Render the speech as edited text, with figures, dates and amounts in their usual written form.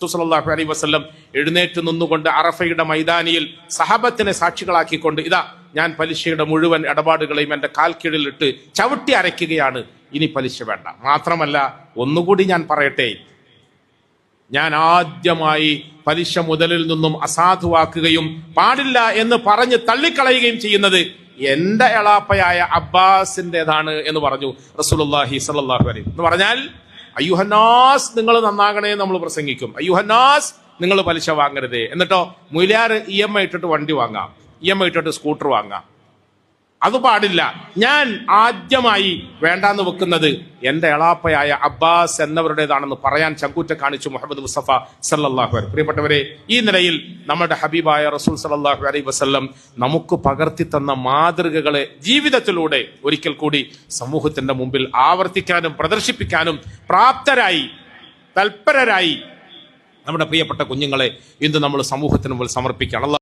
സല്ലല്ലാഹു അലൈഹി വസല്ലം എഴുന്നേറ്റ് നിന്നുകൊണ്ട് അറഫയുടെ മൈതാനിയിൽ സഹാബത്തിനെ സാക്ഷികളാക്കിക്കൊണ്ട് ഇതാ ഞാൻ പലിശയുടെ മുഴുവൻ ഇടപാടുകളെയും എന്റെ കാൽ കീഴിലിട്ട് ചവിട്ടി അരയ്ക്കുകയാണ്, ഇനി പലിശ വേണ്ട. മാത്രമല്ല ഒന്നുകൂടി ഞാൻ പറയട്ടെ, ഞാൻ ആദ്യമായി പലിശ മുതലിൽ നിന്നും അസാധുവാക്കുകയും പാടില്ല എന്ന് പറഞ്ഞ് തള്ളിക്കളയുകയും ചെയ്യുന്നത് എന്റെ എളാപ്പയായ അബ്ബാസിന്റേതാണ് എന്ന് പറഞ്ഞു റസൂലുള്ളാഹി സ്വല്ലല്ലാഹു അലൈഹി വസല്ലം. എന്ന് പറഞ്ഞാൽ അയ്യുഹന്നാസ് നിങ്ങൾ നന്നാകണേ നമ്മൾ പ്രസംഗിക്കും, അയ്യുഹന്നാസ് നിങ്ങൾ പലിശ വാങ്ങരുതേ. എന്നിട്ടോ മുയിലാർ EMI ഇട്ടിട്ട് വണ്ടി വാങ്ങാം, EMI ഇട്ടിട്ട് സ്കൂട്ടർ വാങ്ങാം, അത് പാടില്ല. ഞാൻ ആദ്യമായി വേണ്ടാന്ന് വെക്കുന്നത് എന്റെ എളാപ്പയായ അബ്ബാസ് എന്നവരുടേതാണെന്ന് പറയാൻ ചങ്കൂറ്റ കാണിച്ചു മുഹമ്മദ് മുസ്തഫ സല്ലല്ലാഹു അലൈഹി. പ്രിയപ്പെട്ടവരെ, ഈ നിലയിൽ നമ്മുടെ ഹബീബായ റസൂൽ സല്ലല്ലാഹു അലൈഹി വസല്ലം നമുക്ക് പകർത്തി തന്ന മാതൃകകളെ ജീവിതത്തിലൂടെ ഒരിക്കൽ കൂടി സമൂഹത്തിന്റെ മുമ്പിൽ ആവർത്തിക്കാനും പ്രദർശിപ്പിക്കാനും പ്രാപ്തരായി തൽപരരായി നമ്മുടെ പ്രിയപ്പെട്ട കുഞ്ഞുങ്ങളെ ഇന്ന് നമ്മൾ സമൂഹത്തിന് മുമ്പിൽ സമർപ്പിക്കുകയാണ്.